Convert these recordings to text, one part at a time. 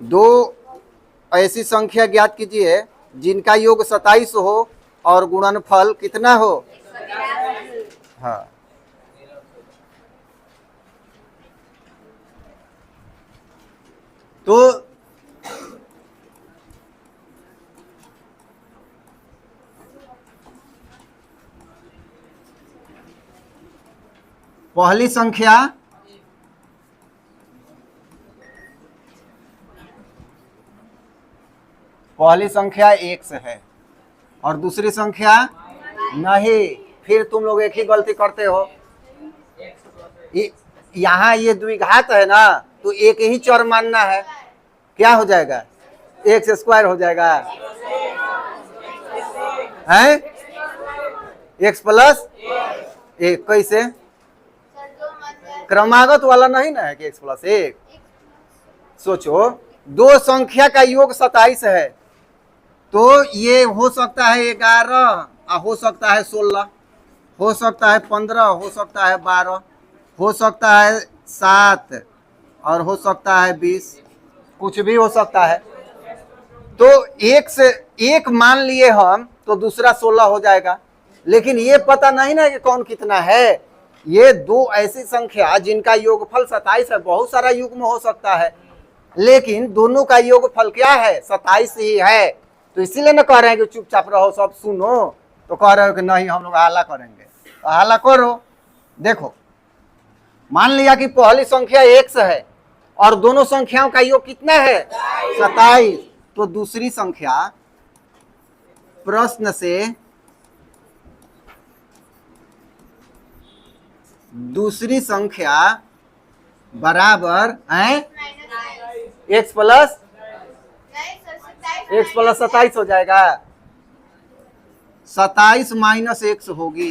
दो ऐसी संख्या ज्ञात कीजिए जिनका योग 27 हो और गुणनफल कितना हो। हाँ, तो पहली संख्या x है और दूसरी संख्या नहीं। फिर तुम लोग एक ही गलती करते हो, यहाँ ये द्विघात है ना, तो एक ही चर मानना है। क्या हो जाएगा? एक्स स्क्वायर हो जाएगा, है एक्स प्लस एक। कैसे? क्रमागत वाला नहीं ना है कि एक्स प्लस एक। सोचो, दो संख्या का योग 27 है, तो ये हो सकता है 11, हो सकता है 16, हो सकता है 15, हो सकता है 12, हो सकता है 7 और हो सकता है 20, कुछ भी हो सकता है। तो एक से एक मान लिए हम तो दूसरा 16 हो जाएगा, लेकिन ये पता नहीं ना कि कौन कितना है। ये दो ऐसी संख्या जिनका योगफल 27 है, बहुत सारा युग्म हो सकता है, लेकिन दोनों का योगफल क्या है? 27 ही है। तो इसीलिए ना कह रहे हैं कि चुपचाप रहो, सब सुनो। तो कह रहे हो कि नहीं हम लोग हाला करेंगे, तो हाला करो। देखो, मान लिया कि पहली संख्या x है और दोनों संख्याओं का योग कितना है? 27। तो दूसरी संख्या, प्रश्न से दूसरी संख्या बराबर है x प्लस 27 हो जाएगा। 27 माइनस x होगी।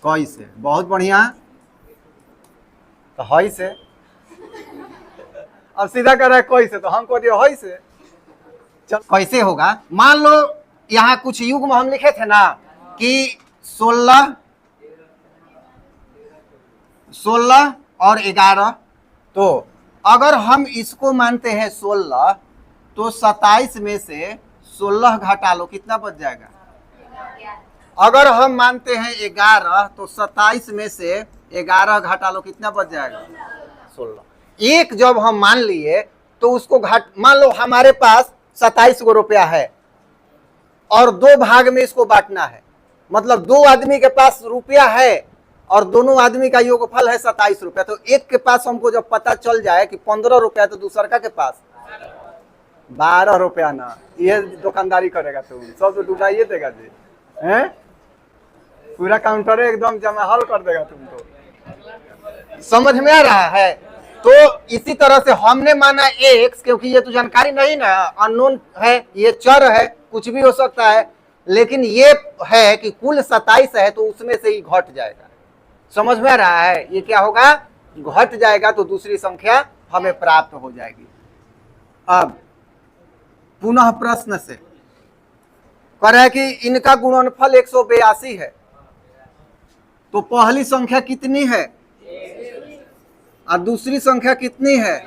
कैसे? बहुत बढ़िया। तो हई से, अब सीधा कर रहा है कैसे, तो हम कह हई से। चल कैसे होगा? मान लो यहाँ कुछ युग्म हम लिखे थे ना कि 16 और 11। तो अगर हम इसको मानते हैं 16, तो 27 में से 16 घटा लो, कितना बच जाएगा? अगर हम मानते हैं 11, तो 27 में से 11 घटा लो, कितना बच जाएगा? 16। एक जब हम मान लिए तो उसको मान लो हमारे पास 27 गो रुपया है और दो भाग में इसको बांटना है, मतलब दो आदमी के पास रुपया है और दोनों आदमी का योगफल है 27 रुपया। तो एक के पास हमको जब पता चल जाए कि 15 रुपया, तो दूसरा के पास 12 रुपया ना, ये दुकानदारी करेगा तुम, सब तो डुबाइए देगा जी, हैं? पूरा काउंटर एकदम जमा हल कर देगा तुमको। समझ में आ रहा है? तो इसी तरह से हमने माना x, क्योंकि ये तो जानकारी नहीं ना, अननोन है, ये चर है, कुछ भी हो सकता है, लेकिन ये है कि कुल 27 है, तो उसमें से ही घट जाएगा। समझ में आ रहा है? ये क्या होगा? घट जाएगा, तो दूसरी संख्या हमें प्राप्त हो जाएगी। अब पुनः प्रश्न से कह रहा है कि इनका गुणनफल 182 है, तो पहली संख्या कितनी है और दूसरी संख्या कितनी है,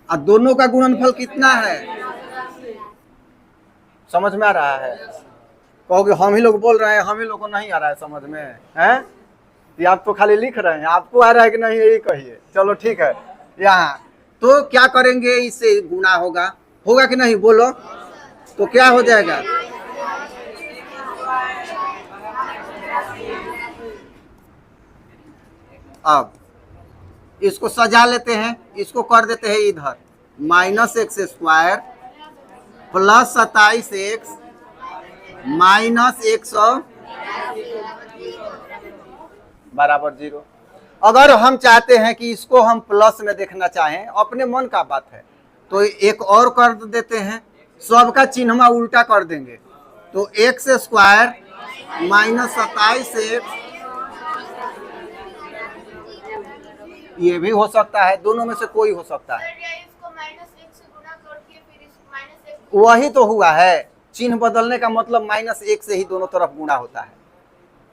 और दोनों का गुणनफल कितना है? समझ में आ रहा है? कहोगे हम ही लोग बोल रहे हैं, हम ही लोग को नहीं आ रहा है समझ में, हैं? ये आप तो खाली लिख रहे हैं, आपको आ रहा है कि नहीं यही कहिए। चलो ठीक है। यहाँ तो क्या करेंगे? इससे गुणा होगा, होगा कि नहीं? बोलो तो क्या हो जाएगा? अब इसको सजा लेते हैं, इसको कर देते हैं इधर, -x² प्लस 27x माइनस 100 बराबर 0। अगर हम चाहते हैं कि इसको हम प्लस में देखना चाहें, अपने मन का बात है, तो एक और कर देते हैं, सबका चिन्ह उल्टा कर देंगे, तो x² माइनस 27x, ये भी हो सकता है, दोनों में से कोई हो सकता है। वही तो हुआ है, चिन्ह बदलने का मतलब -1 से ही दोनों तरफ गुणा होता है।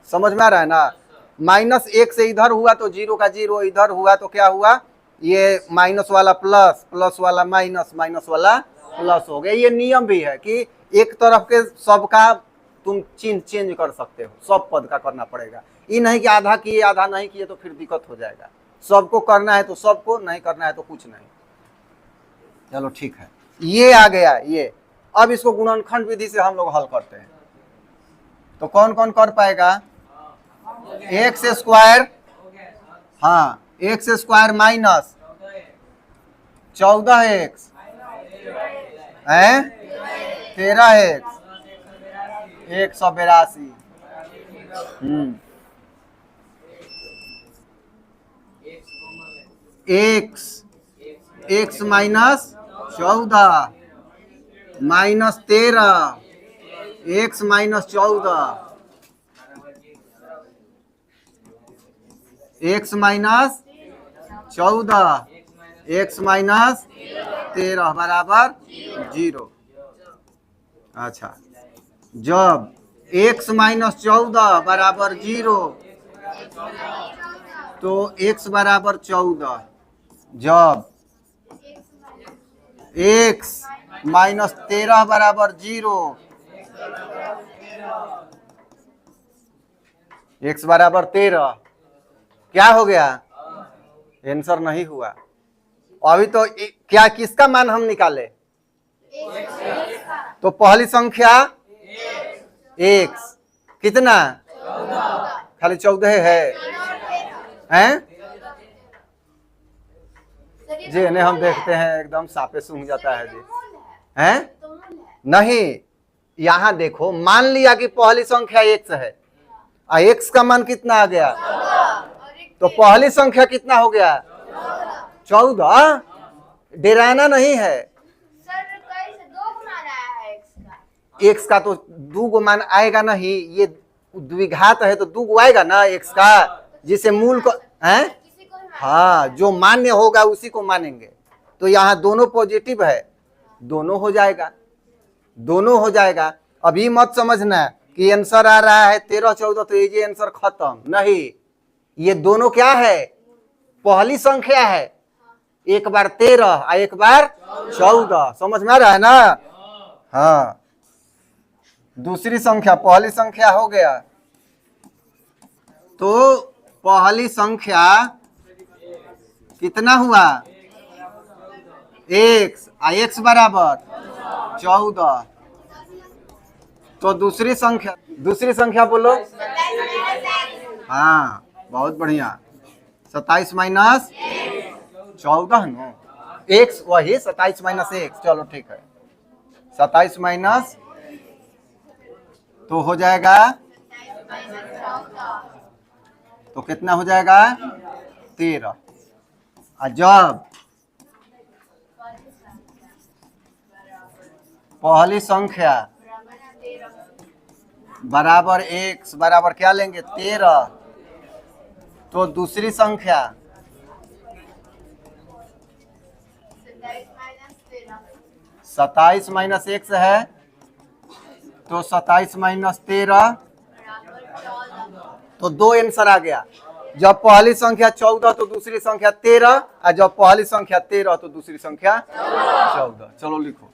समझ में आ रहा है ना? -1 से इधर हुआ तो 0 का 0, इधर हुआ तो क्या हुआ? ये माइनस वाला प्लस, प्लस वाला माइनस, माइनस वाला प्लस हो गया। ये नियम भी है कि एक तरफ के सबका तुम चेंज कर सकते हो, सब पद का करना पड़ेगा। ये नहीं कि आधा किए आधा नहीं किए तो फिर दिक्कत हो जाएगा। सबको करना है तो सबको, नहीं करना है तो कुछ नहीं। चलो ठीक है, ये आ गया ये। अब इसको गुणनखंड विधि से हम लोग हल करते हैं। तो कौन कौन कर पाएगा? एक्स स्क्वायर, हाँ एक्स स्क्वायर माइनस 14x है 13x 182। X minus 14 minus 13 x minus 14 x minus 14 x minus 13 बराबर 0। अच्छा, जब एक्स माइनस 14 बराबर 0 तो एक्स बराबर 14, जब एक्स माइनस 13 बराबर 0, एक्स बराबर 13, क्या हो गया? आंसर नहीं हुआ अभी तो। क्या किसका मान हम निकाले? तो पहली संख्या एक्स कितना? खाली 14 है जी। इन्हें हम देखते हैं एकदम सापे सूंघ जाता है जी, हैं? नहीं, यहाँ देखो, मान लिया कि पहली संख्या एक्स है, एक्स का मान कितना आ गया? तो पहली संख्या कितना हो गया? 14। डेराना नहीं है। एक्स का तो 2 गो मान आएगा नहीं, ये द्विघात है तो 2 गो आएगा ना एक्स का, जिसे मूल को है। हाँ, जो मान्य होगा उसी को मानेंगे। तो यहाँ दोनों पॉजिटिव है, दोनों हो जाएगा, दोनों हो जाएगा। अभी मत समझना कि आंसर आ रहा है 13 14 तो ये आंसर खत्म नहीं। ये दोनों क्या है? पहली संख्या है, एक बार 13 और एक बार 14। समझ में आ रहा है ना? हाँ, दूसरी संख्या पहली संख्या हो गया। तो पहली संख्या कितना हुआ? एक्स, एक्स बराबर 14। तो दूसरी संख्या बोलो। हाँ, बहुत बढ़िया। 27 माइनस 14 नो एक्स, वही 27 माइनस एक्स। चलो ठीक है, 27 माइनस तो हो जाएगा, तो कितना हो जाएगा? 13। जब पहली संख्या बराबर एक्स बराबर क्या लेंगे? 13। तो दूसरी संख्या 27 माइनस एक्स है, तो 27 माइनस 13, तो 2 आंसर आ गया। जब पहली संख्या 14 तो दूसरी संख्या 13, और जब पहली संख्या 13 तो दूसरी संख्या 14। चलो लिखो।